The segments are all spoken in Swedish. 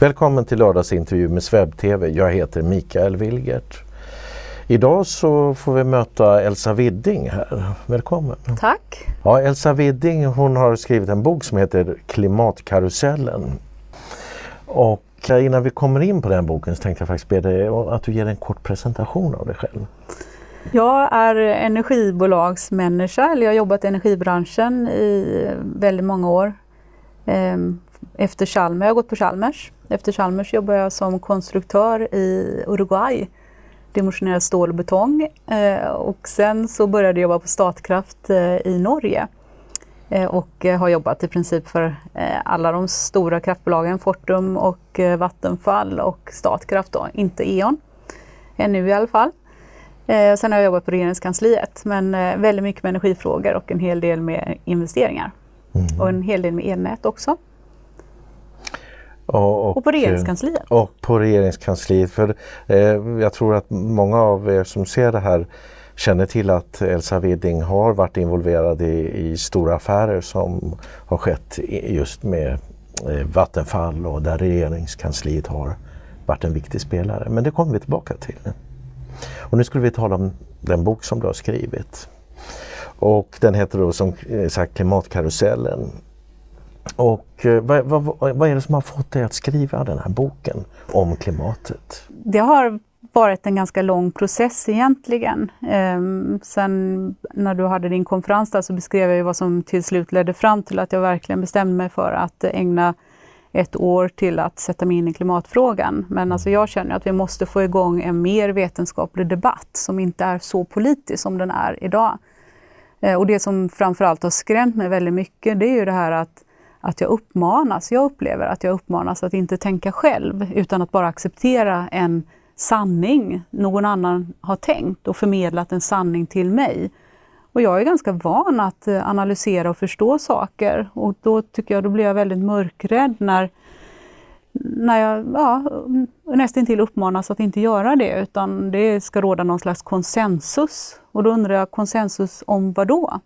Välkommen till lördagsintervju med Sveb TV. Jag heter Mikael Wilgert. Idag så får vi möta Elsa Widding här. Välkommen. Tack. Ja, Elsa Widding, hon har skrivit en bok som heter Klimatkarusellen. Och innan vi kommer in på den boken så tänkte jag faktiskt be dig att du ger en kort presentation av dig själv. Jag är energibolagsmänniska, eller jag har jobbat i energibranschen i väldigt många år. Efter Chalmers, jag har gått på Chalmers. Efter Chalmers jobbade jag som konstruktör i Uruguay, dimensionerad stål och betong. Och sen så började jag jobba på Statkraft i Norge. Och har jobbat i princip för alla de stora kraftbolagen, Fortum och Vattenfall och Statkraft då, inte E.ON, ännu i alla fall. Sen har jag jobbat på regeringskansliet, men väldigt mycket med energifrågor och en hel del med investeringar. Och en hel del med elnät också. Och på regeringskansliet. Och på regeringskansliet, för jag tror att många av er som ser det här känner till att Elsa Widding har varit involverad i stora affärer som har skett just med Vattenfall och där regeringskansliet har varit en viktig spelare. Men det kommer vi tillbaka till. Och nu skulle vi tala om den bok som du har skrivit. Och den heter då som sagt Klimatkarusellen. Och vad är det som har fått dig att skriva den här boken om klimatet? Det har varit en ganska lång process egentligen. Sen när du hade din konferens där så beskrev jag ju vad som till slut ledde fram till att jag verkligen bestämde mig för att ägna ett år till att sätta mig in i klimatfrågan. Men alltså jag känner att vi måste få igång en mer vetenskaplig debatt som inte är så politisk som den är idag. Och det som framförallt har skrämt mig väldigt mycket, det är ju det här att jag upplever att jag uppmanas att inte tänka själv utan att bara acceptera en sanning någon annan har tänkt och förmedlat en sanning till mig. Och jag är ganska van att analysera och förstå saker, och då tycker jag då blir jag väldigt mörkrädd när jag nästintill uppmanas att inte göra det, utan det ska råda någon slags konsensus. Och då undrar jag, konsensus om vad då?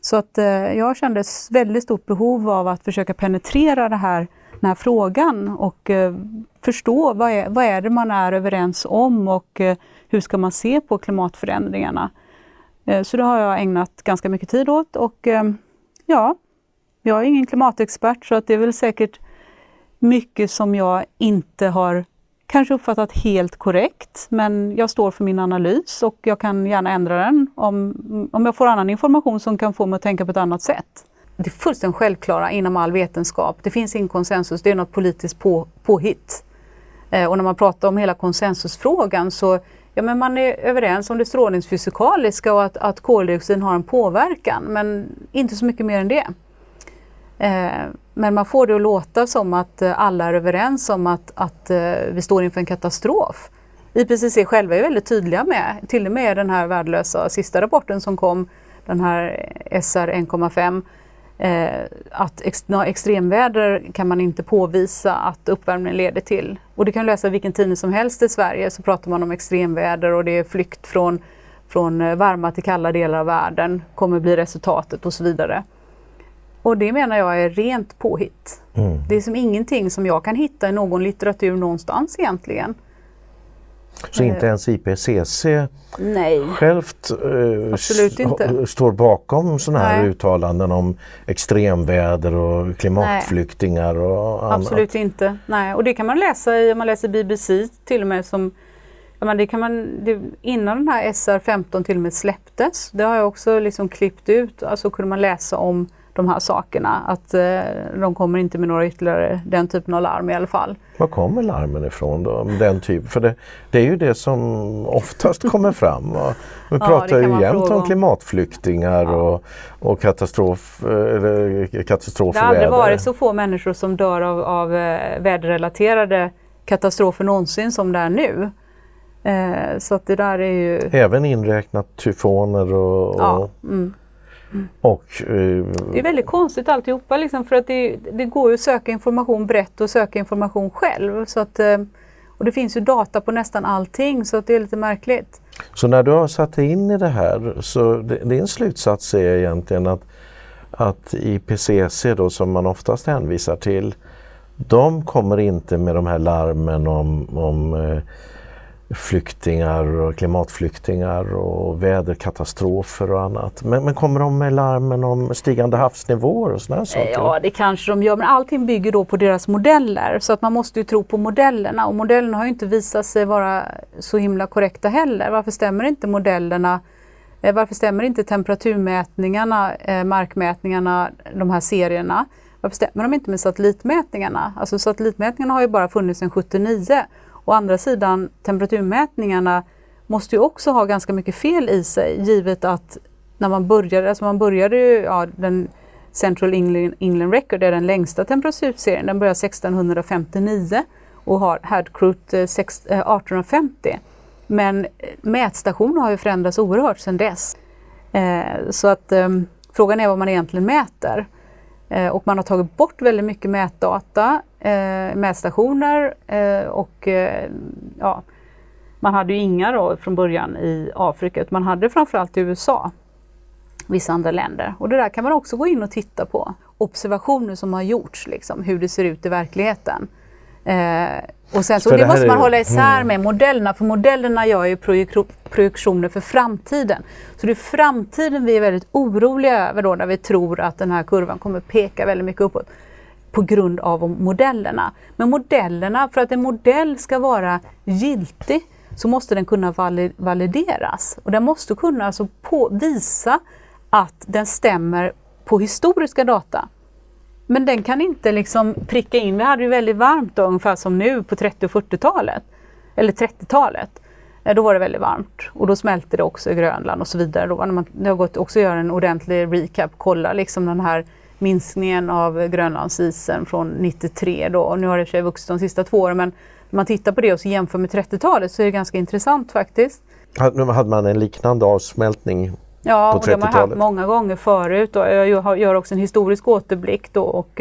Så att jag kände ett väldigt stort behov av att försöka penetrera den här frågan och förstå vad är det man är överens om och hur ska man se på klimatförändringarna. Så det har jag ägnat ganska mycket tid åt, och jag är ingen klimatexpert, så att det är väl säkert mycket som jag inte har kanske uppfattat helt korrekt, men jag står för min analys och jag kan gärna ändra den om jag får annan information som kan få mig att tänka på ett annat sätt. Det är fullständigt självklara inom all vetenskap. Det finns ingen konsensus, det är något politiskt påhitt. Och när man pratar om hela konsensusfrågan så men man är överens om det strålningsfysikaliska och att koldioxid har en påverkan, men inte så mycket mer än det. Men man får det att låta som att alla är överens om att vi står inför en katastrof. IPCC själva är väldigt tydliga med, till och med den här värdelösa sista rapporten som kom, den här SR 1,5, att extremväder kan man inte påvisa att uppvärmningen leder till. Och det kan läsa vilken tidning som helst i Sverige, så pratar man om extremväder och det är flykt från varma till kalla delar av världen kommer bli resultatet och så vidare. Och det menar jag är rent påhitt. Det är som ingenting som jag kan hitta i någon litteratur någonstans egentligen. Så inte ens IPCC självt står bakom sådana här uttalanden om extremväder och klimatflyktingar och annat? Absolut inte. Nej. Och det kan man läsa om man läser BBC till och med, innan den här SR15 till och med släpptes. Det har jag också liksom klippt ut, alltså kunde man läsa om de här sakerna, att de kommer inte med några ytterligare den typen av larm i alla fall. Var kommer larmen ifrån då? Den typ? För det är ju det som oftast kommer fram. Vi pratar ju jämt om klimatflyktingar och katastrofer. Det har aldrig varit så få människor som dör av väderrelaterade katastrofer någonsin som det är nu. Så att det där är ju... Även inräknat tyfoner och... Och, det är väldigt konstigt alltihopa liksom, för att det går ju att söka information brett och söka information själv, så att, och det finns ju data på nästan allting, så att det är lite märkligt. Så när du har satt in i det här, så din slutsats är egentligen att IPCC då, som man oftast hänvisar till, de kommer inte med de här larmen om flyktingar och klimatflyktingar och väderkatastrofer och annat. Men kommer de med larmen om stigande havsnivåer och sådana saker? Ja, det kanske de gör, men allting bygger då på deras modeller. Så att man måste ju tro på modellerna, och modellerna har ju inte visat sig vara så himla korrekta heller. Varför stämmer inte modellerna? Varför stämmer inte temperaturmätningarna, markmätningarna, de här serierna? Varför stämmer de inte med satellitmätningarna? Alltså satellitmätningarna har ju bara funnits sedan 79. Å andra sidan, temperaturmätningarna måste ju också ha ganska mycket fel i sig, givet att när man började ju, den Central England Record är den längsta temperaturserien, den började 1659 och har Hadcroot 1850. Men mätstationer har ju förändrats oerhört sedan dess. Så att frågan är vad man egentligen mäter. Och man har tagit bort väldigt mycket mätdata, mätstationer och man hade ju inga då från början i Afrika, utan man hade framförallt i USA, vissa andra länder. Och det där kan man också gå in och titta på. Observationer som har gjorts, liksom, hur det ser ut i verkligheten. Och sen så det måste man hålla isär med modellerna, för modellerna gör ju projektioner för framtiden. Så det är framtiden vi är väldigt oroliga över då, när vi tror att den här kurvan kommer peka väldigt mycket uppåt på grund av modellerna. Men modellerna, för att en modell ska vara giltig så måste den kunna valideras. Och den måste kunna alltså visa att den stämmer på historiska data. Men den kan inte liksom pricka in. Vi hade ju väldigt varmt då, ungefär som nu på 30- och 40-talet. Eller 30-talet. Då var det väldigt varmt. Och då smälte det också i Grönland och så vidare. Då när det har gått också att göra en ordentlig recap. Kolla liksom den här minskningen av Grönlandsisen från 93 då. Och nu har det i och för sig vuxit de sista 2 åren. Men när man tittar på det och så jämför med 30-talet så är det ganska intressant faktiskt. Hade man en liknande avsmältning? Ja, och det har man haft många gånger förut. Och jag gör också en historisk återblick då och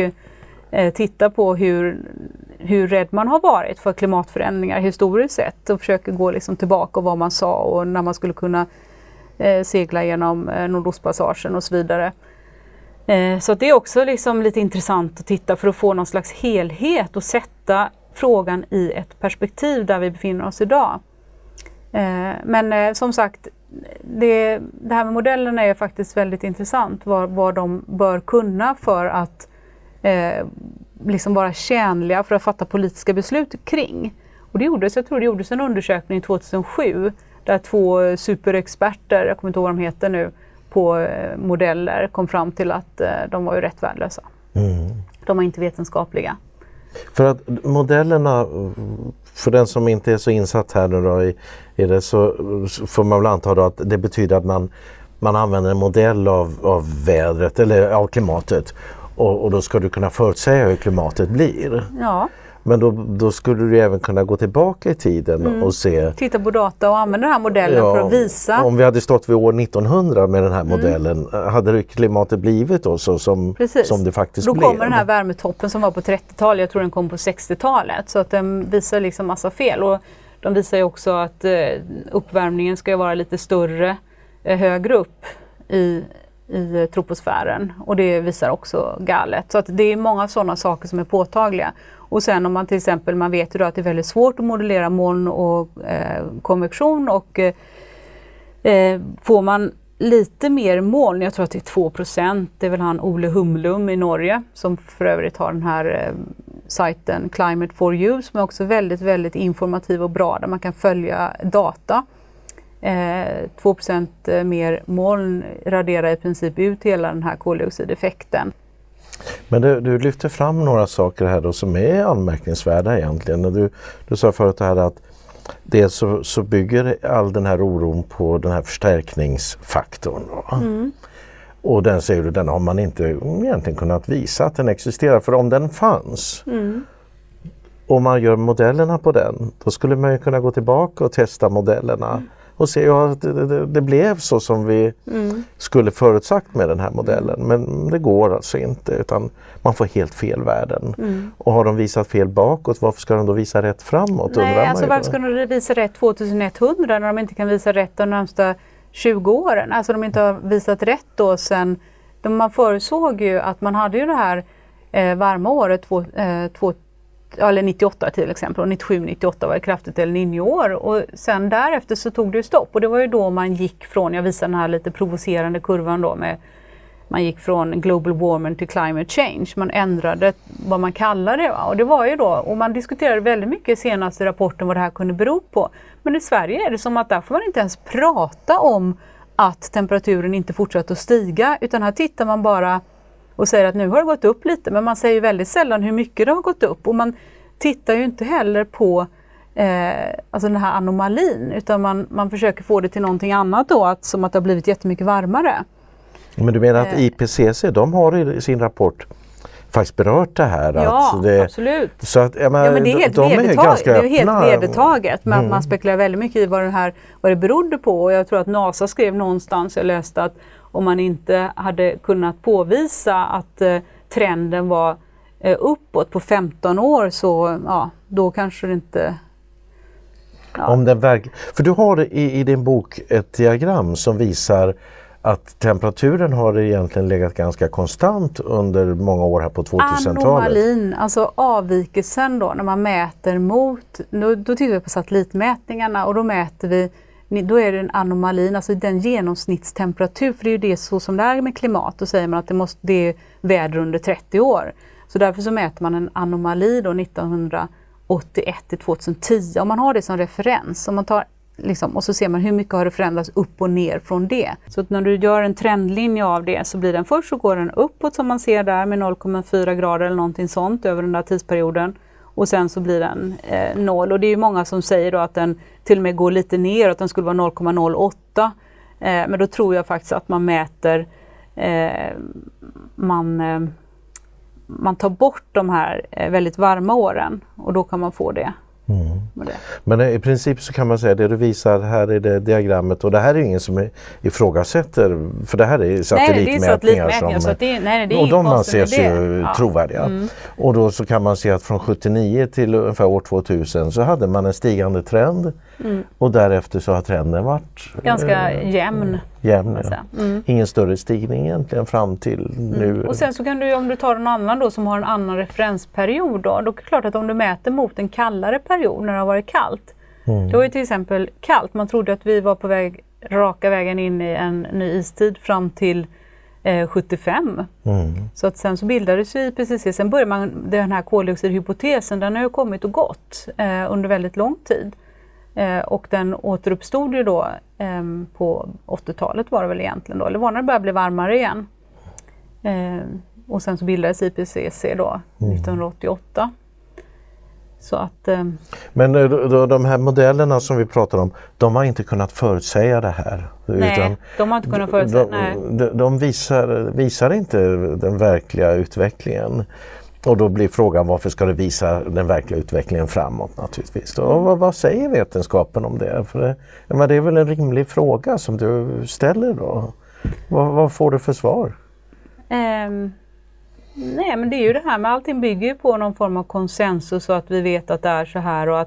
tittar på hur rädd man har varit för klimatförändringar historiskt sett. Och försöker gå liksom tillbaka och vad man sa och när man skulle kunna segla genom Nordostpassagen och så vidare. Så det är också liksom lite intressant att titta för att få någon slags helhet och sätta frågan i ett perspektiv där vi befinner oss idag. Men som sagt, det här med modellerna är faktiskt väldigt intressant. Vad de bör kunna för att liksom vara tjänliga för att fatta politiska beslut kring. Och jag tror det gjordes en undersökning 2007 där 2 superexperter, jag kommer inte ihåg vad de heter nu, på modeller kom fram till att de var ju rätt värdelösa. De var inte vetenskapliga. För att modellerna, för den som inte är så insatt här nu då i det, så får man väl anta då att det betyder att man använder en modell av vädret eller av klimatet och då ska du kunna förutsäga hur klimatet blir. Ja. Men då skulle du även kunna gå tillbaka i tiden och se... Titta på data och använda den här modellen för att visa... Om vi hade stått vid år 1900 med den här modellen, hade klimatet blivit då så som det faktiskt blev? Då kommer den här värmetoppen som var på 30-talet, jag tror den kom på 60-talet. Så att den visar liksom massa fel. Och de visar ju också att uppvärmningen ska vara lite större, högre upp i troposfären. Och det visar också galet. Så att det är många sådana saker som är påtagliga. Och sen om man till exempel, man vet ju då att det är väldigt svårt att modellera moln och konvektion och får man lite mer moln, jag tror att det är 2%, det är väl han Ole Humlum i Norge som för övrigt har den här sajten Climate for You som är också väldigt, väldigt informativ och bra där man kan följa data. 2% mer moln raderar i princip ut hela den här koldioxideffekten. Men du lyfter fram några saker här då som är anmärkningsvärda egentligen. Du sa förut här att dels så bygger all den här oron på den här förstärkningsfaktorn. Och den säger du, den har man inte egentligen kunnat visa att den existerar. För om den fanns och man gör modellerna på den, då skulle man ju kunna gå tillbaka och testa modellerna. Och se att det blev så som vi skulle förutsagt med den här modellen. Men det går alltså inte, utan man får helt fel värden. Och har de visat fel bakåt, varför ska de då visa rätt framåt? Nej, alltså varför ska de visa rätt 2100 när de inte kan visa rätt de närmsta 20 åren? Alltså de inte har visat rätt då sen. Man förutsåg ju att man hade ju det här varma året, 98 till exempel, och 97-98 var det kraftigt El Niño-år, och sen därefter så tog det stopp, och det var ju då man gick från, jag visar den här lite provocerande kurvan då, man gick från global warming till climate change, man ändrade vad man kallar det, va? Och det var ju då, och man diskuterade väldigt mycket i senaste rapporten vad det här kunde bero på, men i Sverige är det som att där får man inte ens prata om att temperaturen inte fortsätter att stiga, utan här tittar man bara och säger att nu har det gått upp lite, men man säger ju väldigt sällan hur mycket det har gått upp, och man tittar ju inte heller på alltså den här anomalin, utan man försöker få det till någonting annat då, som att det har blivit jättemycket varmare. Men du menar att IPCC, de har i sin rapport faktiskt berört det här? Ja, att det, absolut. Så att, men, ja, men det är helt vedertaget, men man spekulerar väldigt mycket i vad det berodde på, och jag tror att NASA skrev någonstans, jag läste att om man inte hade kunnat påvisa att trenden var uppåt på 15 år, så då kanske det inte... Ja. Om den för du har i din bok ett diagram som visar att temperaturen har egentligen legat ganska konstant under många år här på 2000-talet. Anomalin, alltså avvikelsen då, när man mäter mot, då tittar vi på satellitmätningarna, och då mäter vi, då är det en anomalin, alltså den genomsnittstemperatur, för det är ju det så som det är med klimat, då säger man att det är väder under 30 år. Så därför så mäter man en anomali då 1981 till 2010, om man har det som referens, om man tar och så ser man hur mycket har det förändrats upp och ner från det. Så att när du gör en trendlinje av det, så blir den först, så går den uppåt som man ser där med 0,4 grader eller någonting sånt över den där tidsperioden. Och sen så blir den 0. Och det är ju många som säger då att den till och med går lite ner, att den skulle vara 0,08. Men då tror jag faktiskt att man mäter, man tar bort de här väldigt varma åren, och då kan man få det. Men i princip så kan man säga det du visar här i det diagrammet, och det här är ingen som ifrågasätter, för det här är satellitmätningar och de anses ju trovärdiga. Och då så kan man se att från 79 till ungefär år 2000 så hade man en stigande trend, och därefter så har trenden varit ganska jämn. Ingen större stigning egentligen fram till nu. Och sen så kan du, om du tar en annan då som har en annan referensperiod, då är det klart att om du mäter mot en kallare period när det har varit kallt, då är det till exempel kallt. Man trodde att vi var på raka vägen in i en ny istid fram till 75. Så att sen så bildades ju IPCC, sen började man, den här koldioxidhypotesen, den har ju kommit och gått under väldigt lång tid. Och den återuppstod ju då på 80-talet var det väl egentligen då, eller var när det började bli varmare igen. Och sen så bildades IPCC då 1988. Så att, men de här modellerna som vi pratar om, de har inte kunnat förutsäga det här. Nej, utan de har inte kunnat förutsäga. De visar inte den verkliga utvecklingen. Och då blir frågan, varför ska det visa den verkliga utvecklingen framåt naturligtvis. Och vad säger vetenskapen om det? För det är väl en rimlig fråga som du ställer då. Vad får du för svar? Nej, men det är ju det här med, allting bygger ju på någon form av konsensus, så att vi vet att det är så här, och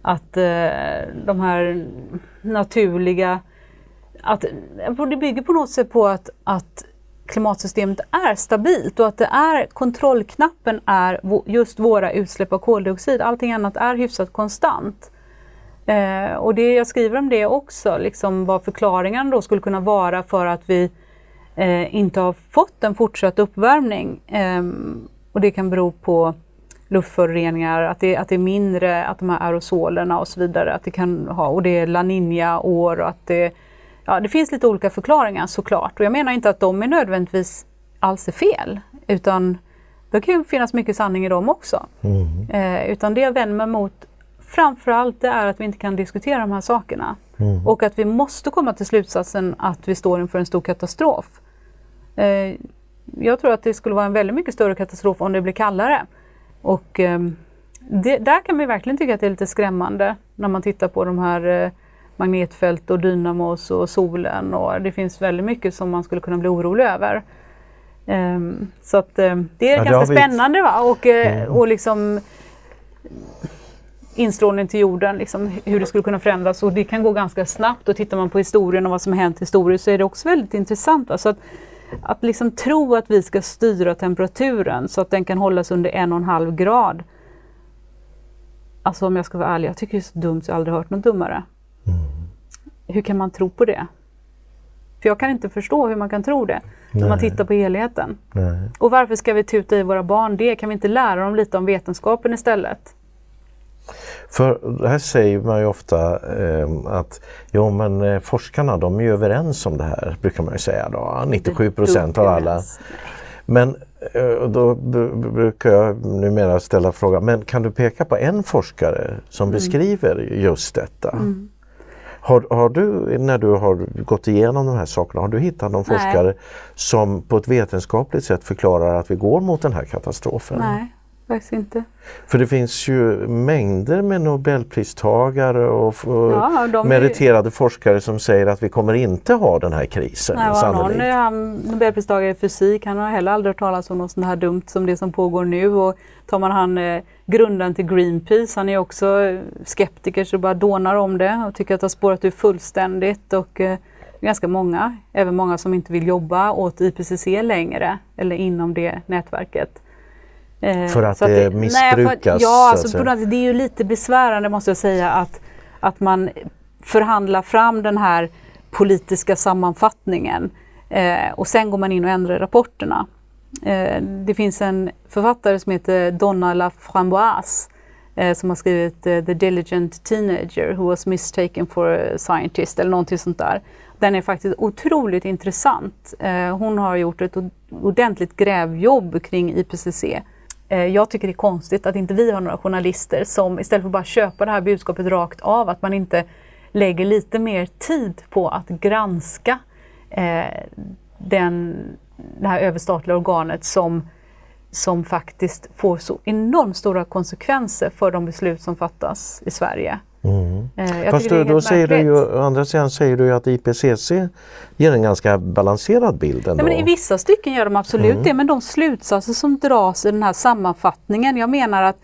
att de här naturliga, det bygger på något sätt på att klimatsystemet är stabilt, och att det är, kontrollknappen är just våra utsläpp av koldioxid. Allting annat är hyfsat konstant. Och det jag skriver om det också, vad förklaringen då skulle kunna vara för att vi inte har fått en fortsatt uppvärmning. Och det kan bero på luftföroreningar, att det är mindre, att de här aerosolerna och så vidare, att det kan ha, och det är La Niña-år, och att det finns lite olika förklaringar såklart. Och jag menar inte att de är nödvändigtvis alls är fel, utan det kan ju finnas mycket sanning i dem också. Utan det jag vänder mig mot framförallt, det är att vi inte kan diskutera de här sakerna. Och att vi måste komma till slutsatsen att vi står inför en stor katastrof. Jag tror att det skulle vara en väldigt mycket större katastrof om det blir kallare. Och där kan man verkligen tycka att det är lite skrämmande när man tittar på de här magnetfält och dynamos och solen, och det finns väldigt mycket som man skulle kunna bli orolig över. Så att det är ganska spännande, va? Och instrålning till jorden, hur det skulle kunna förändras, och det kan gå ganska snabbt, och tittar man på historien och vad som har hänt historiskt, så är det också väldigt intressant. Så att att liksom tro att vi ska styra temperaturen så att den kan hållas under 1,5 grad. Alltså om jag ska vara ärlig, jag tycker det är så dumt så jag aldrig hört något dummare. Hur kan man tro på det? För jag kan inte förstå hur man kan tro det när man tittar på helheten. Nej. Och varför ska vi tuta i våra barn det? Kan vi inte lära dem lite om vetenskapen istället? För här säger man ju ofta att forskarna de är ju överens om det här, brukar man ju säga då. 97% av alla. Men då brukar jag numera ställa frågan, men kan du peka på en forskare som beskriver just detta? Har du, när du har gått igenom de här sakerna, har du hittat någon forskare som på ett vetenskapligt sätt förklarar att vi går mot den här katastrofen? Nej, faktiskt inte. För det finns ju mängder med Nobelpristagare och meriterade forskare som säger att vi kommer inte ha den här krisen. Nej, någon Nobelpristagare i fysik, han har heller aldrig hört talas om något sånt här dumt som det som pågår nu. Och tar man grundaren till Greenpeace, han är också skeptiker så bara dånar om det och tycker att det har spårat ur fullständigt. Och ganska många, även många som inte vill jobba åt IPCC längre eller inom det nätverket. För att det missbrukas? Det är ju lite besvärande måste jag säga att man förhandlar fram den här politiska sammanfattningen och sen går man in och ändrar rapporterna. Det finns en författare som heter Donna Laframboise som har skrivit The Diligent Teenager Who Was Mistaken for a Scientist eller någonting sånt där. Den är faktiskt otroligt intressant. Hon har gjort ett ordentligt grävjobb kring IPCC. Jag tycker det är konstigt att inte vi har några journalister som istället för att bara köpa det här budskapet rakt av, att man inte lägger lite mer tid på att granska det här överstatliga organet som faktiskt får så enormt stora konsekvenser för de beslut som fattas i Sverige. Fast då säger du ju, å andra sidan säger du ju att IPCC ger en ganska balanserad bild ändå. Nej, men i vissa stycken gör de absolut det, men de slutsatser som dras i den här sammanfattningen, jag menar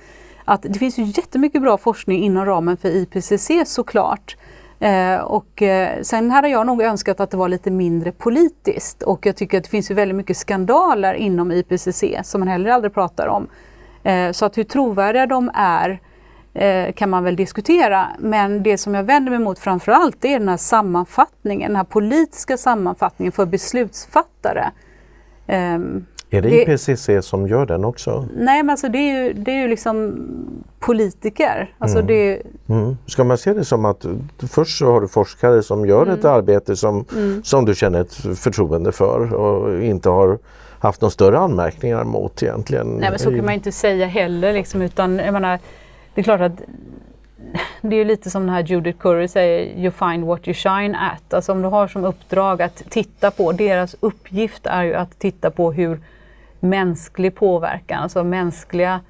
att det finns ju jättemycket bra forskning inom ramen för IPCC såklart. Sen hade jag nog önskat att det var lite mindre politiskt, och jag tycker att det finns ju väldigt mycket skandaler inom IPCC som man heller aldrig pratar om. Så att hur trovärdiga de är kan man väl diskutera, men det som jag vänder mig mot framförallt är den här sammanfattningen, den här politiska sammanfattningen för beslutsfattare. Är det IPCC som gör den också? Nej, men alltså det är ju liksom politiker. Alltså Ska man se det som att först så har du forskare som gör ett arbete som du känner ett förtroende för och inte har haft några större anmärkningar mot egentligen? Nej, men så kan man inte säga heller liksom, utan jag menar, det är klart att det är lite som den här Judith Curry säger, you find what you shine at. Alltså om du har som uppdrag att titta på, deras uppgift är ju att titta på hur mänsklig påverkan, alltså mänskliga,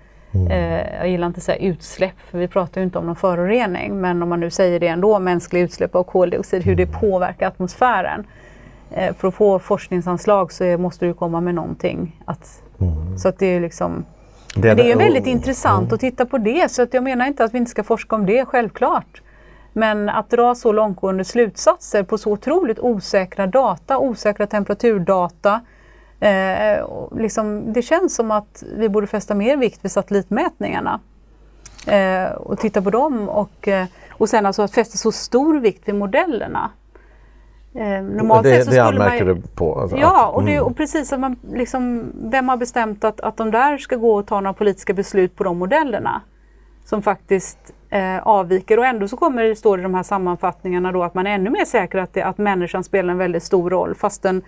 jag gillar inte att säga utsläpp, för vi pratar ju inte om någon förorening, men om man nu säger det ändå, mänskliga utsläpp av koldioxid, hur det påverkar atmosfären. För att få forskningsanslag så måste du komma med någonting. Så att det är liksom... Men det är väldigt intressant att titta på det, så att jag menar inte att vi inte ska forska om det, självklart. Men att dra så långtgående slutsatser på så otroligt osäkra data, osäkra temperaturdata, liksom, det känns som att vi borde fästa mer vikt vid satellitmätningarna och titta på dem och sen alltså att fästa så stor vikt vid modellerna. Normalt det, sett så det skulle anmärker man, du på? Alltså, ja, och precis att man liksom, vem har bestämt att de där ska gå och ta några politiska beslut på de modellerna som faktiskt avviker, och ändå så står det i de här sammanfattningarna då att man är ännu mer säker att människan spelar en väldigt stor roll, fast den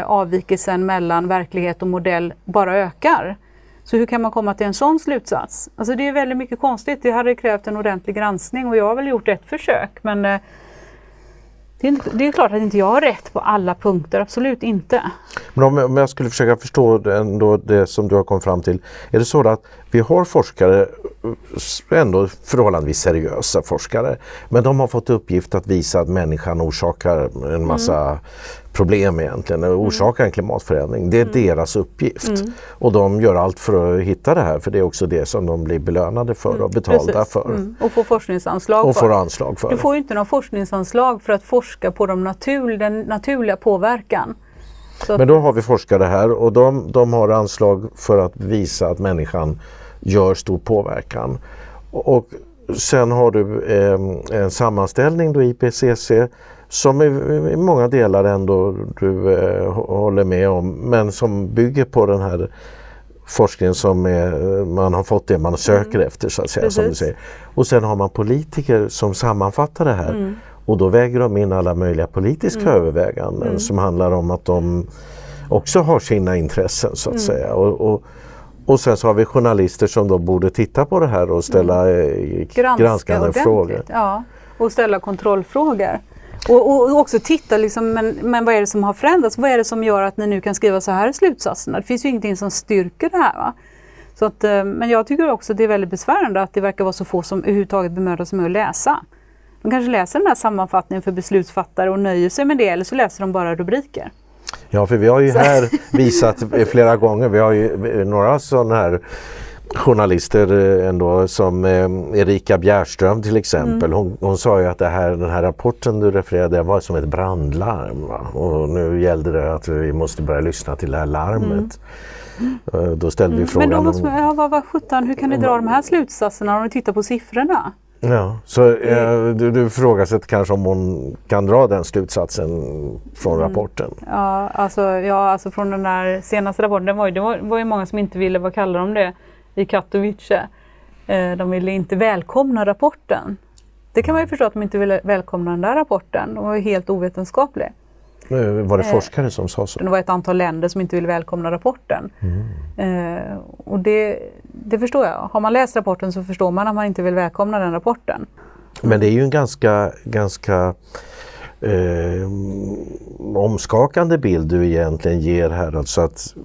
avvikelsen mellan verklighet och modell bara ökar. Så hur kan man komma till en sån slutsats? Alltså det är väldigt mycket konstigt. Det hade krävt en ordentlig granskning, och jag har väl gjort ett försök, men det är klart att inte jag har rätt på alla punkter, absolut inte. Men om jag skulle försöka förstå ändå det som du har kommit fram till, är det så att vi har forskare, ändå förhållandevis seriösa forskare, men de har fått uppgift att visa att människan orsakar en massa problem egentligen, orsakar en klimatförändring. Det är deras uppgift. Och de gör allt för att hitta det här, för det är också det som de blir belönade för och betalda för. Och får forskningsanslag och för. Får anslag för. Du får ju inte någon forskningsanslag för att forska på den naturliga påverkan. Men då har vi forskare här och de har anslag för att visa att människan gör stor påverkan. Och sen har du en sammanställning då, IPCC, som i många delar ändå du håller med om, men som bygger på den här forskningen som man har fått det man söker efter, så att säga, som du säger. Och sen har man politiker som sammanfattar det här och då väger de in alla möjliga politiska överväganden som handlar om att de också har sina intressen, så att säga. Och sen så har vi journalister som då borde titta på det här och ställa granskande frågor. Ja, och ställa kontrollfrågor. Och också titta, liksom, men vad är det som har förändrats? Vad är det som gör att ni nu kan skriva så här i slutsatserna? Det finns ju ingenting som styrker det här. Va? Så att, men jag tycker också att det är väldigt besvärande att det verkar vara så få som överhuvudtaget bemödar sig med att läsa. De kanske läser den här sammanfattningen för beslutsfattare och nöjer sig med det, eller så läser de bara rubriker. Ja, för vi har ju här visat flera gånger, vi har ju några sådana här journalister ändå, som Erika Bjärström till exempel. Hon sa ju att den här rapporten du refererade var som ett brandlarm. Va? Och nu gällde det att vi måste börja lyssna till det här larmet. Då ställde vi frågan. Men då måste vad sjutton, hur kan ni dra de här slutsatserna om ni tittar på siffrorna? Ja, så du frågar kanske om hon kan dra den slutsatsen från rapporten. Ja, alltså från den där senaste rapporten, det var ju många som inte ville, vad kallar de det, i Katowice. De ville inte välkomna rapporten. Det kan man ju förstå att de inte ville välkomna den där rapporten. De var ju helt ovetenskapliga. Var det forskare som sa så? Det var ett antal länder som inte ville välkomna rapporten. Och det förstår jag. Har man läst rapporten så förstår man att man inte vill välkomna den rapporten. Men det är ju en ganska omskakande bild du egentligen ger här. Alltså att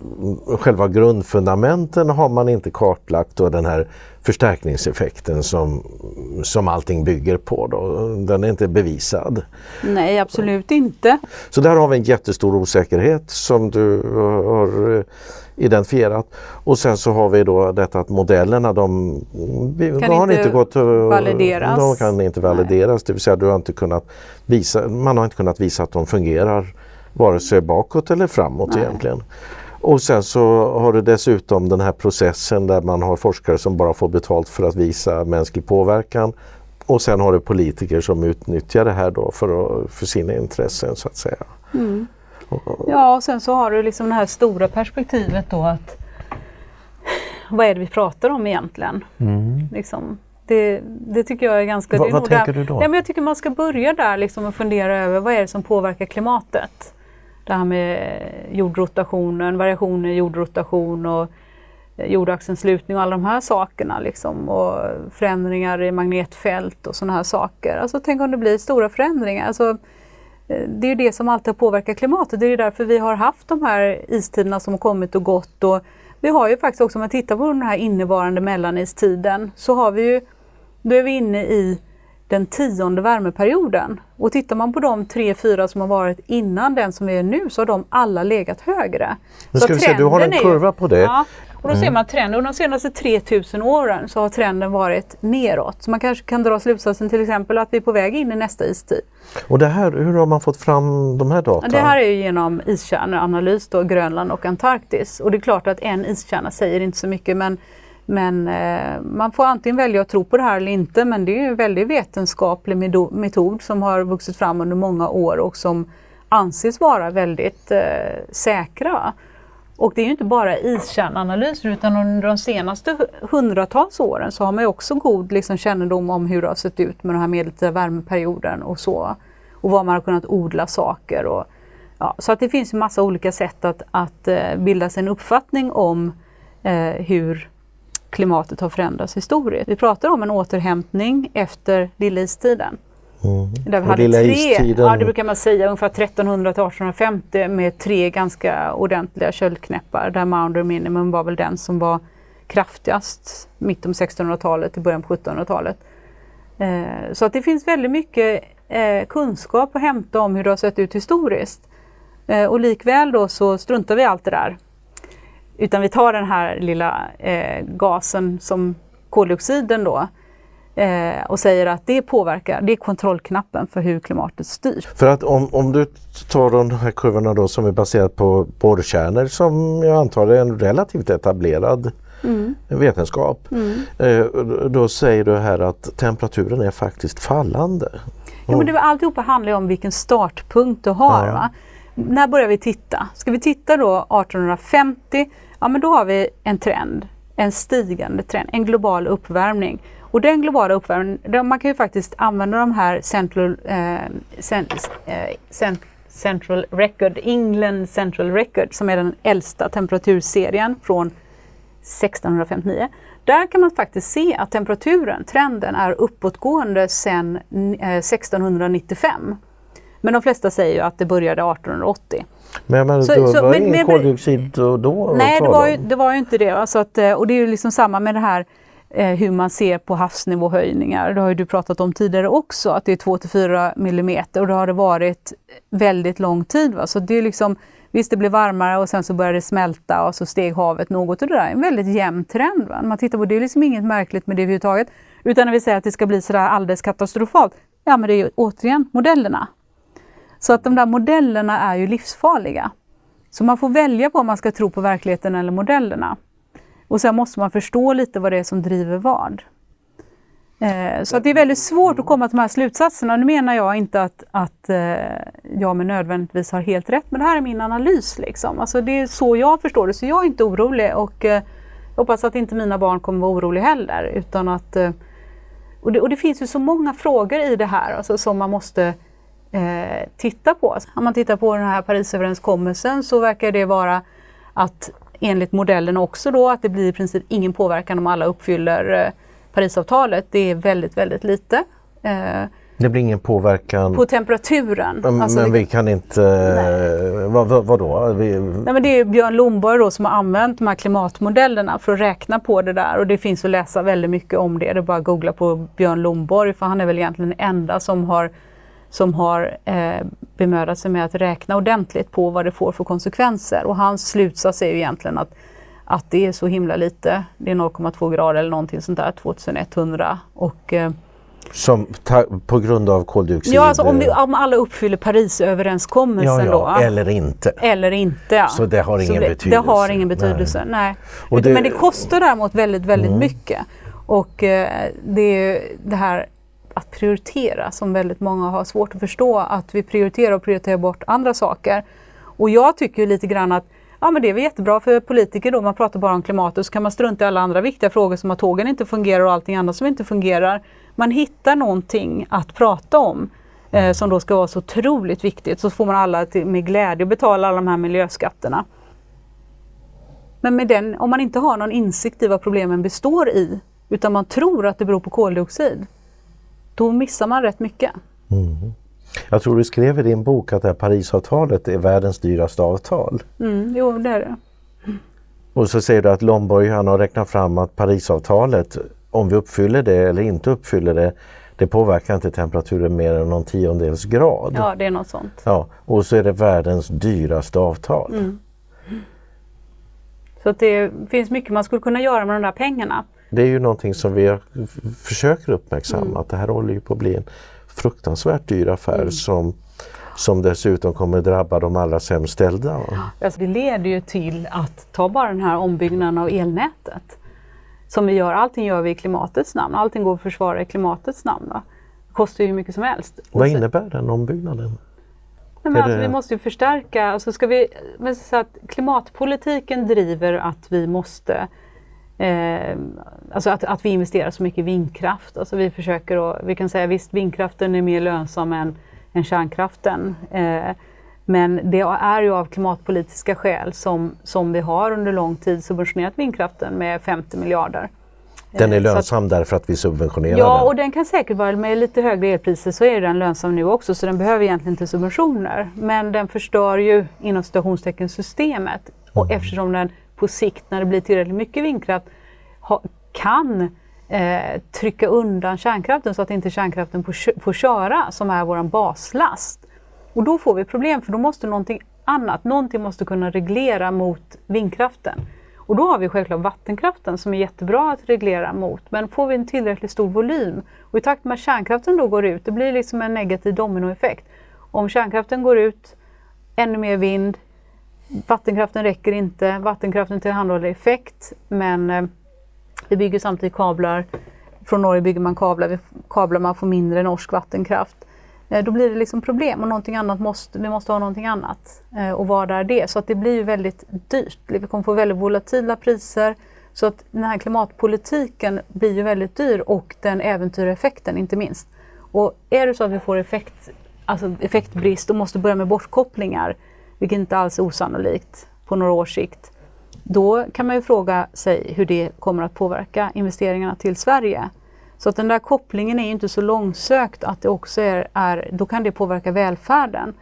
själva grundfundamenten har man inte kartlagt, och den här förstärkningseffekten som allting bygger på då, den är inte bevisad. Nej, absolut inte. Så där har vi en jättestor osäkerhet som du har identifierat. Och sen så har vi då detta att modellerna de har inte gått valideras. De kan inte valideras. Nej. Det vill säga man har inte kunnat visa att de fungerar vare sig bakåt eller framåt egentligen. Och sen så har du dessutom den här processen där man har forskare som bara får betalt för att visa mänsklig påverkan. Och sen har du politiker som utnyttjar det här då för sina intressen, så att säga. Ja, och sen så har du liksom det här stora perspektivet då, att vad är det vi pratar om egentligen? Liksom, det tycker jag är ganska... Vad tänker du då? Ja, men jag tycker man ska börja där liksom och fundera över vad är det som påverkar klimatet. Det här med jordrotationen, variationer i jordrotation och jordaxelns slutning och alla de här sakerna liksom, och förändringar i magnetfält och sådana här saker. Alltså tänk om det blir stora förändringar. Alltså, det är ju det som alltid har påverkat klimatet. Det är ju därför vi har haft de här istiderna som har kommit och gått. Och vi har ju faktiskt också, om man tittar på den här innevarande mellanistiden, så har vi ju, då är vi inne i den 10:e värmeperioden. Och tittar man på de 3-4 som har varit innan den som är nu, så har de alla legat högre. Nu ska vi se, du har en kurva på det. Ja, och då ser man trenden. Och de senaste 3000 åren så har trenden varit neråt. Så man kanske kan dra slutsatsen till exempel att vi är på väg in i nästa istid. Och det här, hur har man fått fram de här data? Det här är ju genom iskärneanalys då, Grönland och Antarktis. Och det är klart att en iskärna säger inte så mycket, men man får antingen välja att tro på det här eller inte, men det är ju en väldigt vetenskaplig metod som har vuxit fram under många år och som anses vara väldigt säkra. Och det är ju inte bara iskärnanalyser, utan under de senaste hundratals åren så har man ju också god liksom kännedom om hur det har sett ut med den här medeltida värmeperioden och så. Och var man har kunnat odla saker. Och, ja, så att det finns en massa olika sätt att bilda sig en uppfattning om hur klimatet har förändrats historiskt. Vi pratar om en återhämtning efter lilla istiden. Där vi hade istiden... ja, det brukar man säga, ungefär 1300 till 1850 med 3 ganska ordentliga köldknäppar, där Maunder Minimum var väl den som var kraftigast mitt om 1600-talet till början på 1700-talet. Så att det finns väldigt mycket kunskap att hämta om hur det har sett ut historiskt. Och likväl då så struntar vi allt det där. Utan vi tar den här lilla gasen som koldioxiden då. och säger att det påverkar, det är kontrollknappen för hur klimatet styrs. För att om du tar de här kurvorna då som är baserat på borrkärnor som jag antar är en relativt etablerad vetenskap. Då säger du här att temperaturen är faktiskt fallande. Ja, men alltihopa handlar om vilken startpunkt du har. Ja. Va? När börjar vi titta? Ska vi titta då 1850? Ja, men då har vi en trend, en stigande trend, en global uppvärmning. Och den globala uppvärmningen, man kan ju faktiskt använda de här Central Record, England Central Record, som är den äldsta temperaturserien från 1659. Där kan man faktiskt se att trenden är uppåtgående sedan 1695. Men de flesta säger ju att det började 1880. Men då var det ingen koldioxid då? Nej, det var ju inte det. Alltså och det är ju liksom samma med det här hur man ser på havsnivåhöjningar. Det har ju du pratat om tidigare också, att det är 2-4 millimeter och det har det varit väldigt lång tid. Va? Så det är liksom, visst det blev varmare och sen så började det smälta och så steg havet något och det där är en väldigt jämn trend. Va? Man tittar på det är liksom inget märkligt med det överhuvudtaget. Utan när vi säger att det ska bli sådär alldeles katastrofalt, ja men det är ju återigen modellerna. Så att de där modellerna är ju livsfarliga. Så man får välja på om man ska tro på verkligheten eller modellerna. Och sen måste man förstå lite vad det är som driver vad. Så att det är väldigt svårt att komma till de här slutsatserna. Nu menar jag inte att jag med nödvändigtvis har helt rätt, men det här är min analys. Liksom. Alltså det är så jag förstår det, så jag är inte orolig och jag hoppas att inte mina barn kommer vara oroliga heller. Utan att, och det finns ju så många frågor i det här alltså, som man måste titta på. Om man tittar på den här Parisöverenskommelsen så verkar det vara att enligt modellen också då att det blir i princip ingen påverkan om alla uppfyller Parisavtalet. Det är väldigt, väldigt lite. Det blir ingen påverkan på temperaturen. Men vi kan inte... Vadå? Nej, men det är Björn Lomborg då som har använt de här klimatmodellerna för att räkna på det där. Och det finns att läsa väldigt mycket om det. Det är bara att googla på Björn Lomborg, för han är väl egentligen den enda som har bemödat sig med att räkna ordentligt på vad det får för konsekvenser. Och hans slutsats är ju egentligen att det är så himla lite. Det är 0,2 grader eller någonting sånt där, 2100. Och, på grund av koldioxid? Ja, alltså om alla uppfyller Parisöverenskommelsen då. Eller inte. Eller inte, ja. Så det har ingen betydelse? Det har ingen betydelse, nej. Men det kostar däremot väldigt, väldigt mycket. Och det är det här att prioritera som väldigt många har svårt att förstå, att vi prioriterar bort andra saker. Och jag tycker lite grann att ja, men det är väl jättebra för politiker då, man pratar bara om klimatet, så kan man strunta i alla andra viktiga frågor som att tågen inte fungerar och allting annat som inte fungerar. Man hittar någonting att prata om som då ska vara så otroligt viktigt, så får man alla med glädje betala alla de här miljöskatterna. Men om man inte har någon insikt i vad problemen består i, utan man tror att det beror på koldioxid, då missar man rätt mycket. Jag tror du skrev i din bok att det här Parisavtalet är världens dyraste avtal. Jo, det är det. Och så säger du att Lomborg han har räknat fram att Parisavtalet, om vi uppfyller det eller inte uppfyller det, det påverkar inte temperaturen mer än någon 10-dels grad. Ja, det är något sånt. Ja, och så är det världens dyraste avtal. Så att det finns mycket man skulle kunna göra med de där pengarna. Det är ju någonting som vi försöker uppmärksamma, att det här håller ju på att bli en fruktansvärt dyr affär som dessutom kommer drabba de allra sämst ställda. Alltså det leder ju till att ta bara den här ombyggnaden av elnätet. Som vi gör, allting gör vi i klimatets namn. Allting går att försvara i klimatets namn. Va? Det kostar ju hur mycket som helst. Vad innebär den ombyggnaden? Nej, men alltså, vi måste ju förstärka, alltså så att klimatpolitiken driver att vi måste alltså att vi investerar så mycket i vindkraft. Alltså vi försöker vi kan säga visst, vindkraften är mer lönsam än kärnkraften. Men det är ju av klimatpolitiska skäl som vi har under lång tid subventionerat vindkraften med 50 miljarder. Den är lönsam därför att vi subventionerar den? Ja, och den kan säkert vara med lite högre elpriser, så är den lönsam nu också, så den behöver egentligen inte subventioner. Men den förstör ju inom citationstecken systemet. Och eftersom den på sikt, när det blir tillräckligt mycket vindkraft, kan trycka undan kärnkraften så att inte kärnkraften får köra, som är vår baslast. Och då får vi problem, för då måste någonting annat, någonting måste kunna reglera mot vindkraften. Och då har vi självklart vattenkraften som är jättebra att reglera mot. Men får vi en tillräckligt stor volym och i takt med att kärnkraften då går ut, det blir liksom en negativ dominoeffekt. Om kärnkraften går ut, ännu mer vind, vattenkraften räcker inte, vattenkraften tillhandahåller effekt, men vi bygger samtidigt kablar. Från Norge bygger man kablar, man får mindre norsk vattenkraft. Då blir det liksom problem och någonting annat vi måste ha någonting annat. Och vad är det? Så att det blir ju väldigt dyrt. Vi kommer få väldigt volatila priser. Så att den här klimatpolitiken blir ju väldigt dyr och den äventyrar effekten inte minst. Och är det så att vi får effektbrist och måste börja med bortkopplingar, vilket inte alls är osannolikt på några års sikt, då kan man ju fråga sig hur det kommer att påverka investeringarna till Sverige. Så att den där kopplingen är ju inte så långsökt att det också då kan det påverka välfärden.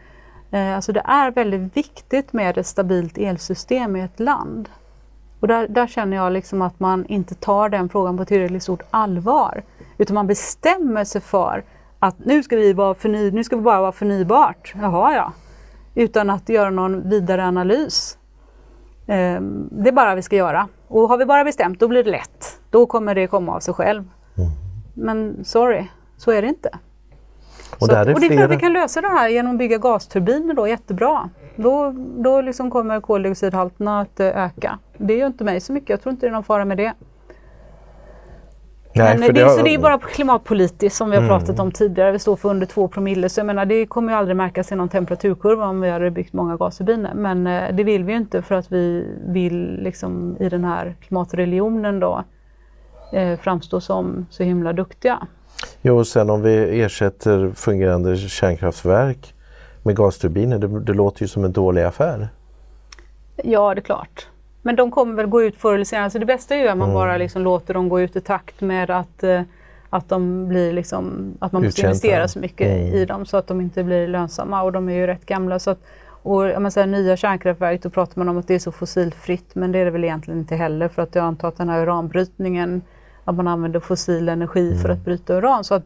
Alltså det är väldigt viktigt med ett stabilt elsystem i ett land. Och där känner jag liksom att man inte tar den frågan på tillräckligt stort allvar. Utan man bestämmer sig för att nu ska vi bara vara förnybart. Jaha, ja. Utan att göra någon vidare analys. Det är bara vi ska göra. Och har vi bara bestämt, då blir det lätt. Då kommer det komma av sig själv. Men sorry, så är det inte. Och det är klart vi kan lösa det här genom att bygga gasturbiner då, jättebra. Då liksom kommer koldioxidhalterna att öka. Det gör inte mig så mycket, jag tror inte det är någon fara med det. Nej, men det är bara klimatpolitiskt som vi har pratat om tidigare. Vi står för under 2 promille. Så jag menar, det kommer ju aldrig märkas i någon temperaturkurva om vi hade byggt många gasturbiner. Men det vill vi ju inte för att vi vill liksom, i den här klimatreligionen då, framstå som så himla duktiga. Jo, och sen om vi ersätter fungerande kärnkraftverk med gasturbiner, det låter ju som en dålig affär. Ja, det är klart. Men de kommer väl gå ut förr eller senare. Så det bästa är ju att man bara liksom låter dem gå ut i takt med att de blir liksom, att man måste investera så mycket i dem så att de inte blir lönsamma. Och de är ju rätt gamla. Så att, och om man säger nya kärnkraftverk, då pratar man om att det är så fossilfritt. Men det är det väl egentligen inte heller. För att jag antar att den här uranbrytningen, att man använder fossil energi för att bryta uran. Så att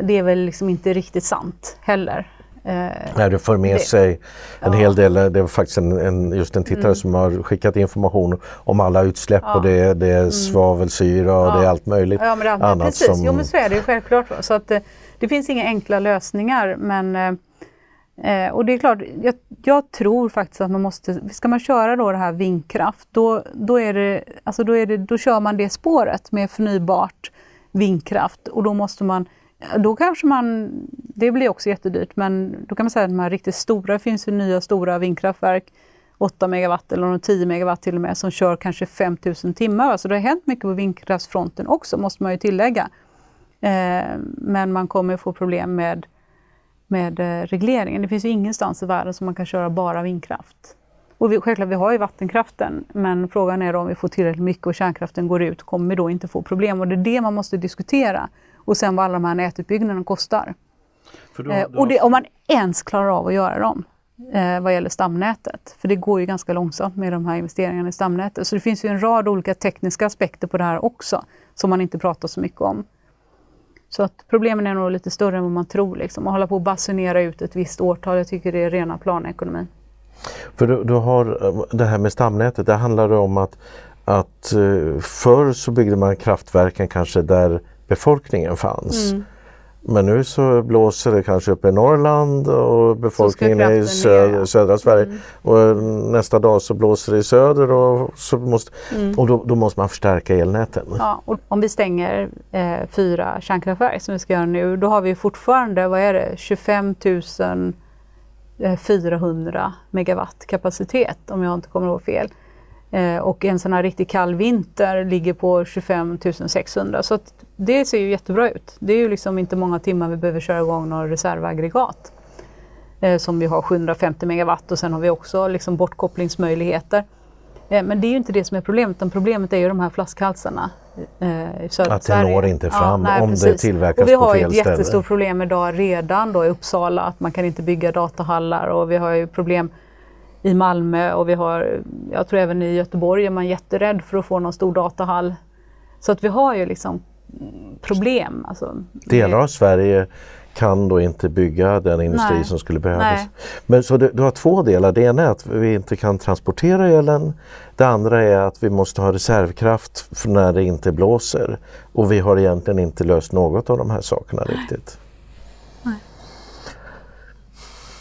det är väl liksom inte riktigt sant heller. Nej, det för med sig en hel del. Det var faktiskt just en tittare som har skickat information om alla utsläpp och det är svavelsyra och det är allt möjligt annat. Precis, men så är det självklart. Så att det finns inga enkla lösningar, men och det är klart, jag tror faktiskt att ska man köra då det här vindkraft, då kör man det spåret med förnybart vindkraft och då kanske det blir också jättedyrt, men då kan man säga att de här riktigt stora, det finns ju nya stora vindkraftverk, 8 megawatt eller 10 megawatt till och med, som kör kanske 5000 timmar. Så det har hänt mycket på vindkraftsfronten också, måste man ju tillägga. Men man kommer få problem med regleringen. Det finns ju ingenstans i världen som man kan köra bara vindkraft. Och självklart, vi har ju vattenkraften, men frågan är om vi får tillräckligt mycket och kärnkraften går ut, kommer vi då inte få problem. Och det är det man måste diskutera. Och sen vad alla de här nätutbyggnaderna kostar. Om man ens klarar av att göra dem vad gäller stamnätet. För det går ju ganska långsamt med de här investeringarna i stamnätet. Så det finns ju en rad olika tekniska aspekter på det här också, som man inte pratar så mycket om. Så att problemen är nog lite större än vad man tror. Liksom. Att hålla på att basunera ut ett visst årtal, jag tycker det är rena planekonomi. För du har det här med stamnätet, det handlar om att förr så byggde man kraftverken kanske där befolkningen fanns. Men nu så blåser det kanske upp i Norrland och befolkningen är i södra Sverige. Och nästa dag så blåser det i söder och då måste man förstärka elnäten. Ja, och om vi stänger 4 kärnkraftverk som vi ska göra nu, då har vi fortfarande, 25 400 megawatt kapacitet, om jag inte kommer ihåg fel. Och en sån här riktigt kall vinter ligger på 25 600. Så att det ser ju jättebra ut. Det är ju liksom inte många timmar vi behöver köra igång några reservaggregat. Som vi har 750 megawatt och sen har vi också liksom bortkopplingsmöjligheter. Men det är ju inte det som är problemet, utan problemet är ju de här flaskhalsarna i södra att det Sverige. når inte fram om precis. Det tillverkas på fel ställe. Och vi har ett jättestort problem idag redan då i Uppsala, att man kan inte bygga datahallar, och vi har ju problem i Malmö och jag tror även i Göteborg är man jätterädd för att få någon stor datahall. Så att vi har ju liksom problem. Alltså, delar av Sverige kan då inte bygga den industri som skulle behövas. Nej. Men så du har två delar. Det ena är att vi inte kan transportera elen. Det andra är att vi måste ha reservkraft för när det inte blåser. Och vi har egentligen inte löst något av de här sakerna riktigt.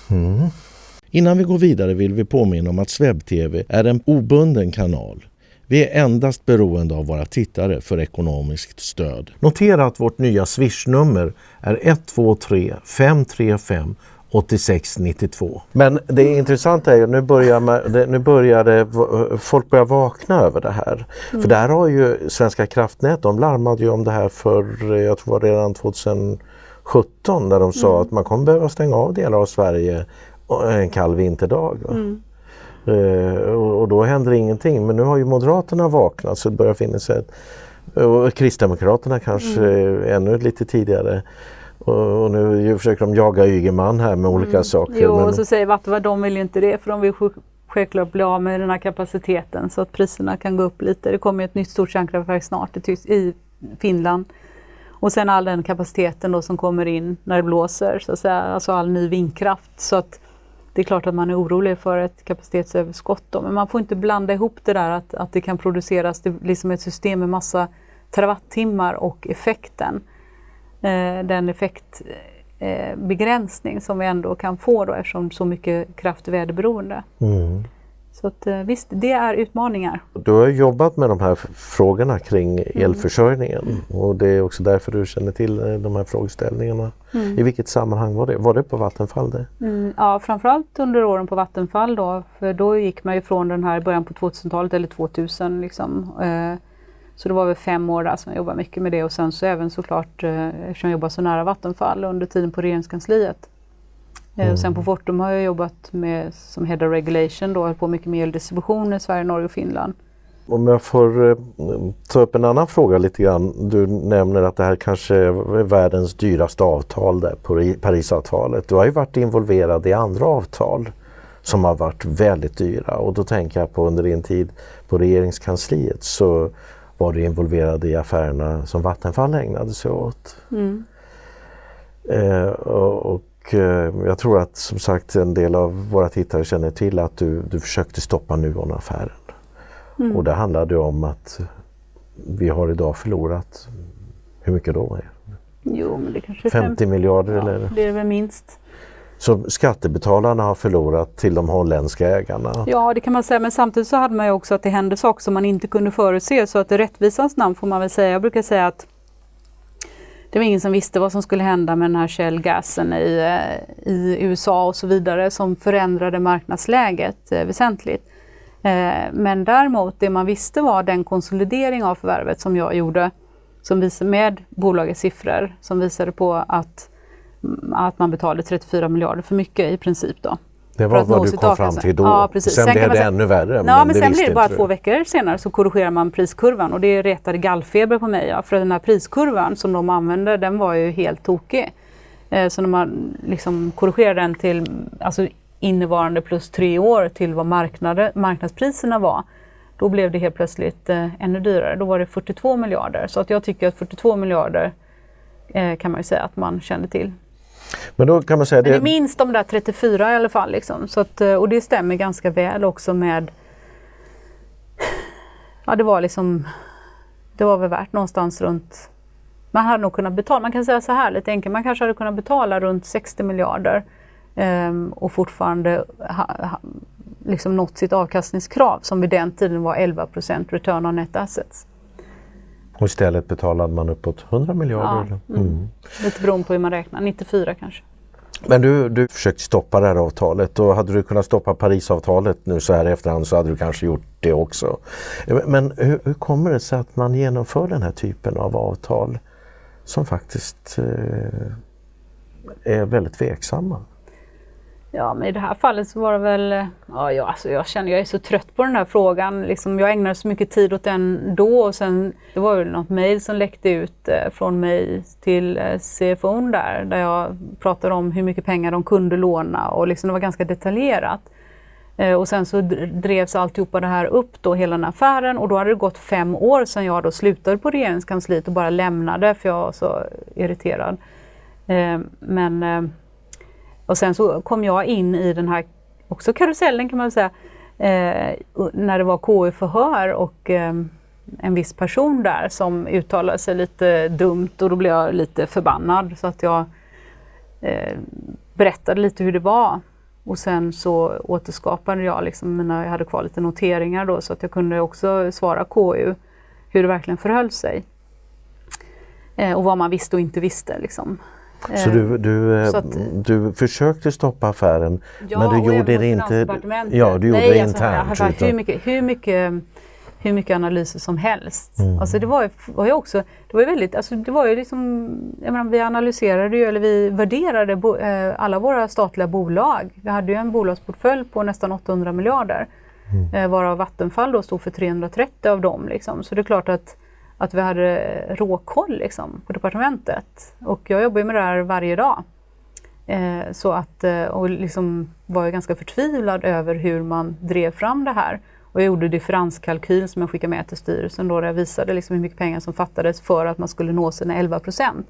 Mm. Innan vi går vidare vill vi påminna om att SvebTV är en obunden kanal. Vi är endast beroende av våra tittare för ekonomiskt stöd. Notera att vårt nya Swish-nummer är 123 535 8692. Men det intressanta är ju nu börjar folk börja vakna över det här. För där har ju Svenska kraftnät, de larmade ju om det här för, jag tror redan 2017 där de sa att man kommer behöva stänga av delar av Sverige en kall vinterdag. Och då händer ingenting. Men nu har ju Moderaterna vaknat så det börjar finnas och Kristdemokraterna kanske ännu lite tidigare. Och nu försöker de jaga Ygeman här med olika saker. Jo, och så säger Vattenfall, de vill inte det för de vill självklart bli av med den här kapaciteten så att priserna kan gå upp lite. Det kommer ett nytt stort kärnkraftverk snart i Finland. Och sen all den kapaciteten då som kommer in när det blåser, så att säga, alltså all ny vindkraft. Så att det är klart att man är orolig för ett kapacitetsöverskott då. Men man får inte blanda ihop det där att det kan produceras det liksom ett system med massa terawattimmar och effekten. Den effektbegränsning som vi ändå kan få då eftersom så mycket kraft är väderberoende. Så att, visst, det är utmaningar. Du har jobbat med de här frågorna kring elförsörjningen och det är också därför du känner till de här frågeställningarna. I vilket sammanhang var det? Var det på Vattenfall det? Ja, framförallt under åren på Vattenfall då, för då gick man ju från den här början på 2000-talet eller 2000 liksom. Så det var väl 5 år där som jag jobbade mycket med det och sen så även såklart eftersom jag jobbar så nära Vattenfall under tiden på regeringskansliet. Och sen på Fortum har jag jobbat med som Head of Regulation då, på mycket med eldistribution i Sverige, Norge och Finland. Om jag får ta upp en annan fråga lite grann. Du nämner att det här kanske är världens dyraste avtal där på Parisavtalet. Du har ju varit involverad i andra avtal som har varit väldigt dyra och då tänker jag på under din tid på regeringskansliet så var du involverad i affärerna som Vattenfall ägnade sig åt. Och jag tror att som sagt en del av våra tittare känner till att du försökte stoppa Nuon-affären. Och det handlade om att vi har idag förlorat, hur mycket då? Jo, men det kanske är 50 miljarder eller? Det är väl minst. Så skattebetalarna har förlorat till de holländska ägarna? Ja, det kan man säga, men samtidigt så hade man ju också att det hände saker som man inte kunde förutse, så att i rättvisans namn får man väl säga, jag brukar säga att det var ingen som visste vad som skulle hända med den här Shell-gasen i USA och så vidare som förändrade marknadsläget väsentligt. Men däremot det man visste var den konsolidering av förvärvet som jag gjorde som visade med bolagets siffror som visade på att man betalade 34 miljarder för mycket i princip då. Det var vad du kom fram till då. Ja, precis. Sen blev det ännu värre. Ja, men sen blev det bara 2 veckor senare så korrigerar man priskurvan och det retade gallfeber på mig. Ja, för den här priskurvan som de använde, den var ju helt tokig. Så när man liksom korrigerade den till alltså innevarande plus 3 år till vad marknadspriserna var, då blev det helt plötsligt ännu dyrare. Då var det 42 miljarder. Så att jag tycker att 42 miljarder kan man ju säga att man kände till. Men då kan man säga det är minst de där 34 i alla fall. Liksom. Så att, och det stämmer ganska väl också med... Ja, det var väl värt någonstans runt... Man hade nog kunnat betala, man kan säga så här lite enkelt, man kanske hade kunnat betala runt 60 miljarder och fortfarande liksom nått sitt avkastningskrav som vid den tiden var 11% return on net assets. Och istället betalade man uppåt 100 miljarder? Ja, lite beroende på hur man räknar, 94 kanske. Men du försökte stoppa det här avtalet och hade du kunnat stoppa Parisavtalet nu så här efterhand så hade du kanske gjort det också. Men hur kommer det sig att man genomför den här typen av avtal som faktiskt är väldigt tveksamma? Ja, men i det här fallet så var det väl, jag känner jag är så trött på den här frågan. Liksom, jag ägnade så mycket tid åt den då och sen det var ju något mejl som läckte ut från mig till CFO där jag pratade om hur mycket pengar de kunde låna och liksom, det var ganska detaljerat. Och sen så drevs alltihopa det här upp då, hela den här affären och då hade det gått 5 år sedan jag då slutade på regeringskansliet och bara lämnade för jag var så irriterad. Och sen så kom jag in i den här också karusellen kan man säga, när det var KU-förhör och en viss person där som uttalade sig lite dumt, och då blev jag lite förbannad så att jag berättade lite hur det var. Och sen så återskapade jag liksom jag hade kvar lite noteringar då, så att jag kunde också svara KU hur det verkligen förhöll sig. Och vad man visste och inte visste liksom. Så du försökte stoppa affären, ja, men du gjorde det inte. Ja, du gjorde det internt. Jag hade hur mycket analyser som helst. Alltså det var ju väldigt, alltså det var ju liksom, jag menar, vi analyserade ju, eller vi värderade alla våra statliga bolag. Vi hade ju en bolagsportfölj på nästan 800 miljarder, varav Vattenfall då stod för 330 av dem liksom. Så det är klart att vi hade råkoll liksom, på departementet. Och jag jobbar ju med det här varje dag. Så att, och liksom var jag ganska förtvivlad över hur man drev fram det här. Och jag gjorde differenskalkyl som jag skickade med till styrelsen då, där jag visade liksom hur mycket pengar som fattades för att man skulle nå sina 11%.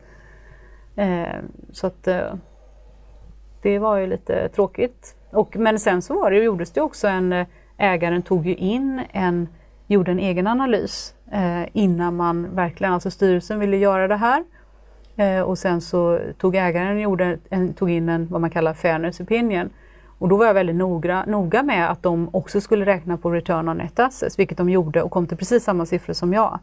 Så att det var ju lite tråkigt. Men sen så gjordes det också ägaren tog ju in gjorde en egen analys innan man verkligen, alltså styrelsen ville göra det här. Och sen så tog ägaren tog in en vad man kallar fairness opinion. Och då var jag väldigt noga med att de också skulle räkna på return on net assets, vilket de gjorde och kom till precis samma siffror som jag.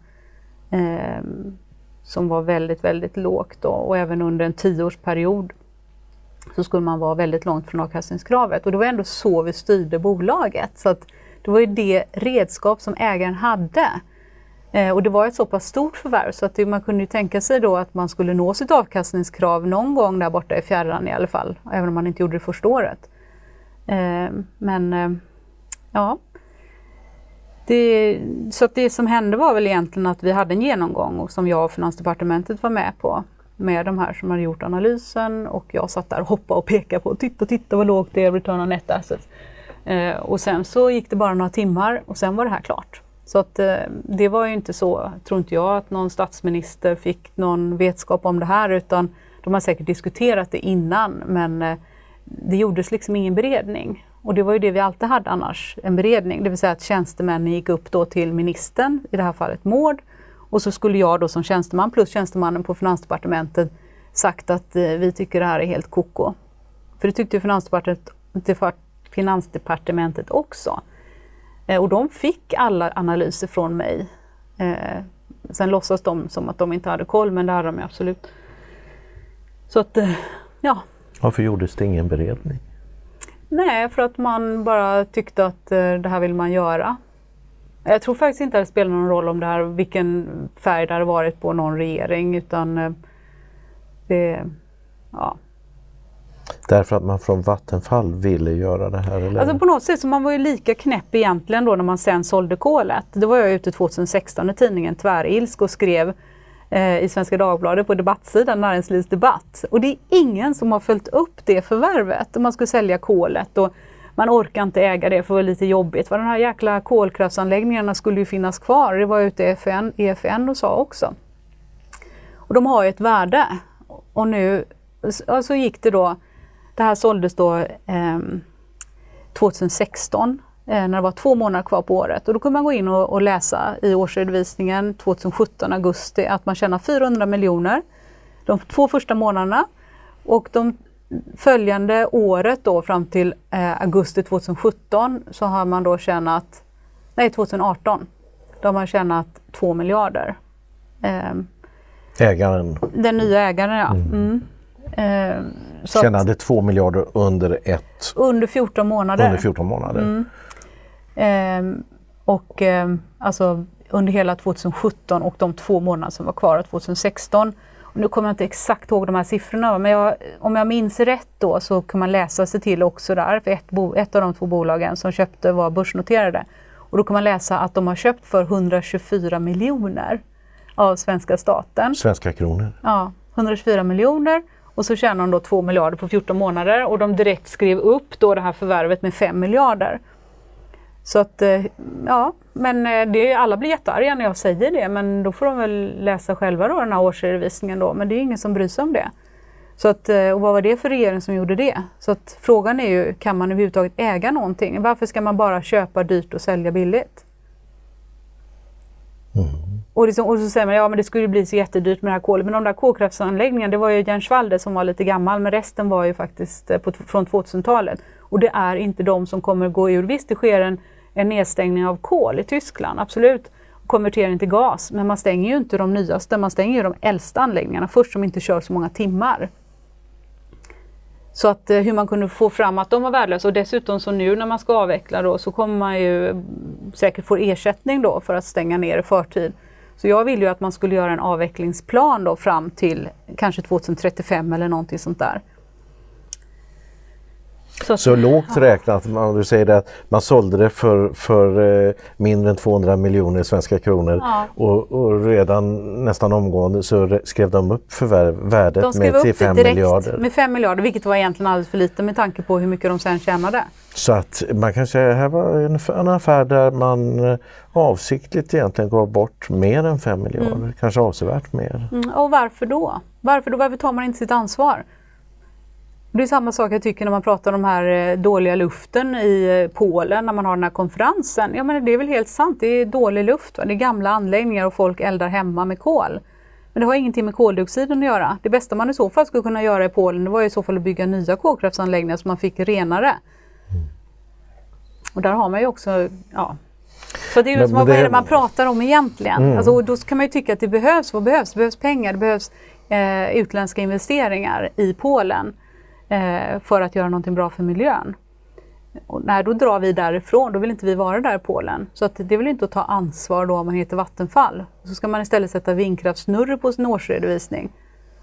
Som var väldigt, väldigt lågt då. Och även under en 10-årsperiod så skulle man vara väldigt långt från avkastningskravet. Och det var ändå så vi styrde bolaget. Så att det var ju det redskap som ägaren hade. Och det var ett så pass stort förvärv så att man kunde ju tänka sig då att man skulle nå sitt avkastningskrav någon gång där borta i fjärran i alla fall. Även om man inte gjorde det första året. Ja. Så att det som hände var väl egentligen att vi hade en genomgång och som jag och Finansdepartementet var med på. Med de här som hade gjort analysen, och jag satt där och hoppade och pekade på titta vad lågt det är return on net assets. Och sen så gick det bara några timmar och sen var det här klart. Så att det var ju inte så, tror inte jag, att någon statsminister fick någon vetskap om det här, utan de har säkert diskuterat det innan, men det gjordes liksom ingen beredning. Och det var ju det vi alltid hade annars, en beredning. Det vill säga att tjänstemännen gick upp då till ministern, i det här fallet Mård. Och så skulle jag då som tjänsteman plus tjänstemannen på Finansdepartementet sagt att vi tycker det här är helt koko. För det tyckte Finansdepartementet också. Och de fick alla analyser från mig. Sen låtsas de som att de inte hade koll, men det hade de absolut. Så att, ja. Varför gjordes det ingen beredning? Nej, för att man bara tyckte att det här vill man göra. Jag tror faktiskt inte att det spelar någon roll om det här, vilken färg det hade varit på någon regering, utan ja. Därför att man från Vattenfall ville göra det här? Eller? Alltså på något sätt så man var ju lika knäpp egentligen då när man sen sålde kolet. Det var jag ute 2016 i tidningen Tvärilsk och skrev i Svenska Dagbladet på debattsidan Näringslivsdebatt. Och det är ingen som har följt upp det förvärvet. Man skulle sälja kolet och man orkar inte äga det för det var lite jobbigt. För de här jäkla kolkraftsanläggningarna skulle ju finnas kvar. Det var ute EFN och sa också. Och de har ju ett värde. Och nu så gick det då. Det här såldes då 2016 när det var 2 månader kvar på året. Och då kunde man gå in och läsa i årsredovisningen 2017 augusti att man tjänar 400 miljoner de 2 första månaderna. Och de följande året då fram till augusti 2017 så har man då tjänat, 2018, då har man tjänat 2 miljarder. Ägaren? Den nya ägaren, ja. Tjänade 2 miljarder under 14 månader. Under 14 månader. Alltså under hela 2017 och de 2 månader som var kvar av 2016. Och nu kommer jag inte exakt ihåg de här siffrorna, men om jag minns rätt då så kan man läsa sig till också där, för ett av de 2 bolagen som köpte var börsnoterade. Och då kan man läsa att de har köpt för 124 miljoner av svenska staten. Svenska kronor. Ja, 124 miljoner. Och så tjänar de då 2 miljarder på 14 månader och de direkt skrev upp då det här förvärvet med 5 miljarder. Så att, ja, men alla blir jättearga när jag säger det, men då får de väl läsa själva då den här årsredovisningen då, men det är ingen som bryr sig om det. Så att, och vad var det för regering som gjorde det? Så att frågan är ju, kan man överhuvudtaget äga någonting? Varför ska man bara köpa dyrt och sälja billigt? Och så säger man, ja men det skulle bli så jättedyrt med det här kolet. Men de där kolkraftsanläggningarna, det var ju Jernschwalde som var lite gammal, men resten var ju faktiskt från 2000-talet. Och det är inte de som kommer gå ur. Visst, det sker en nedstängning av kol i Tyskland, absolut. Konvertering till gas, men man stänger ju inte de nyaste, man stänger ju de äldsta anläggningarna först som inte kör så många timmar. Så att hur man kunde få fram att de var värdelösa, och dessutom så nu när man ska avveckla då så kommer man ju säkert få ersättning då för att stänga ner i förtid. Så jag vill ju att man skulle göra en avvecklingsplan då fram till kanske 2035 eller någonting sånt där. Så lågt räknat, om du säger det, att man sålde det för mindre än 200 miljoner svenska kronor, ja. och redan nästan omgående så skrev de upp värdet till 5 miljarder. Med 5 miljarder, vilket var egentligen alldeles för lite med tanke på hur mycket de sen tjänade. Så att man kan säga att det här var en affär där man avsiktligt egentligen går bort mer än 5 miljarder, kanske avsevärt mer. Och varför då? Varför tar man inte sitt ansvar? Det är samma sak jag tycker när man pratar om den här dåliga luften i Polen när man har den här konferensen. Ja, men det är väl helt sant, det är dålig luft. Va? Det är gamla anläggningar och folk eldar hemma med kol. Men det har ingenting med koldioxiden att göra. Det bästa man i så fall skulle kunna göra i Polen, det var i så fall att bygga nya kolkraftsanläggningar så man fick renare. Och där har man ju också, ja. Så det är ju vad är det man pratar om egentligen? Alltså, och då kan man ju tycka att det behövs, vad behövs? Det behövs pengar, det behövs utländska investeringar i Polen. För att göra någonting bra för miljön. Och när då drar vi därifrån, då vill inte vi vara där i Polen. Så att det vill inte att ta ansvar då om man heter Vattenfall. Så ska man istället sätta vindkraftsnurror på sin årsredovisning.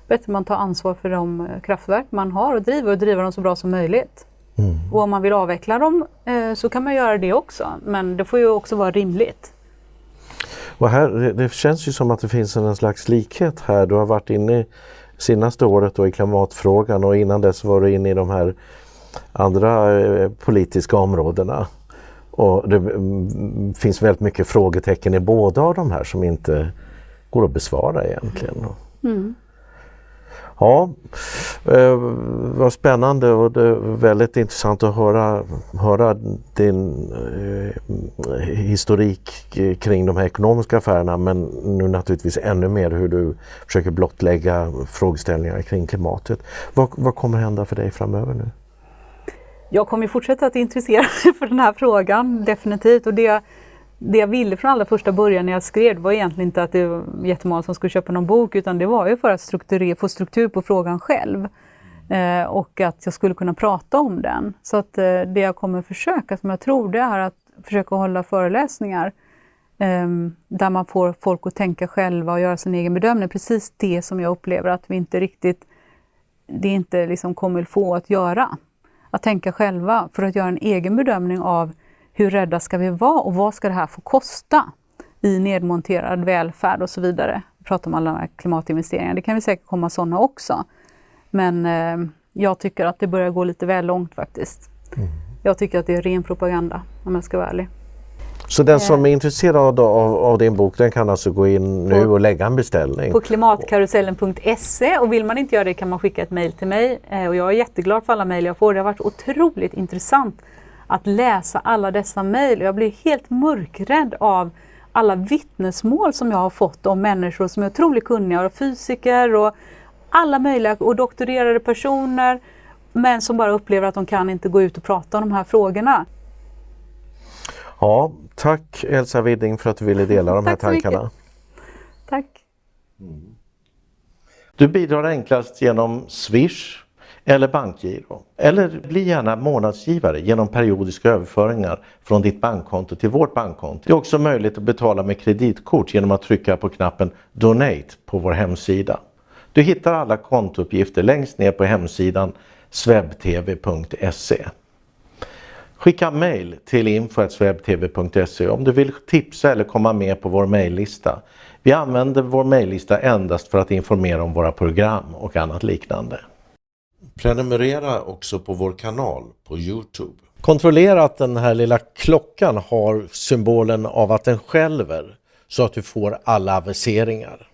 Bättre man tar ansvar för de kraftverk man har och driva dem så bra som möjligt. Och om man vill avveckla dem så kan man göra det också. Men det får ju också vara rimligt. Och här, det känns ju som att det finns en slags likhet här. Du har varit inne senaste året då i klimatfrågan, och innan dess var du inne i de här andra politiska områdena. Och det finns väldigt mycket frågetecken i båda av de här som inte går att besvara egentligen. Ja, vad spännande, och det är väldigt intressant att höra din historik kring de här ekonomiska affärerna, men nu naturligtvis ännu mer hur du försöker blottlägga frågeställningar kring klimatet. Vad kommer hända för dig framöver nu? Jag kommer fortsätta att intressera mig för den här frågan, definitivt. Och det jag ville från allra första början när jag skrev var egentligen inte att det var jättemånga som skulle köpa någon bok, utan det var ju för att få struktur på frågan själv. Och att jag skulle kunna prata om den. Så att det jag kommer försöka, som jag tror, det är att försöka hålla föreläsningar där man får folk att tänka själva och göra sin egen bedömning. Precis det som jag upplever att vi inte riktigt, det inte liksom kommer få att göra. Att tänka själva för att göra en egen bedömning av hur rädda ska vi vara och vad ska det här få kosta i nedmonterad välfärd och så vidare. Vi pratar om alla de här klimatinvesteringarna. Det kan vi säkert komma sådana också. Men jag tycker att det börjar gå lite väl långt faktiskt. Jag tycker att det är ren propaganda, om jag ska vara ärlig. Så den som är intresserad av din bok, den kan alltså gå in nu och lägga en beställning? På klimatkarusellen.se, och vill man inte göra det kan man skicka ett mejl till mig. Och jag är jätteglad för alla mejl jag får. Det har varit otroligt intressant att läsa alla dessa mejl. Jag blir helt mörkrädd av alla vittnesmål som jag har fått om människor som är otroligt kunniga, och fysiker och alla möjliga, och doktorerade personer, men som bara upplever att de kan inte gå ut och prata om de här frågorna. Ja, tack Elsa Widding för att du ville dela de här tankarna. Tack. Du bidrar enklast genom Swish eller bankgiro. Eller bli gärna månadsgivare genom periodiska överföringar från ditt bankkonto till vårt bankkonto. Det är också möjligt att betala med kreditkort genom att trycka på knappen Donate på vår hemsida. Du hittar alla kontouppgifter längst ner på hemsidan swebtv.se. Skicka mejl till info@swebtv.se om du vill tipsa eller komma med på vår mejllista. Vi använder vår mejllista endast för att informera om våra program och annat liknande. Prenumerera också på vår kanal på YouTube. Kontrollera att den här lilla klockan har symbolen av att den skälver, så att du får alla aviseringar.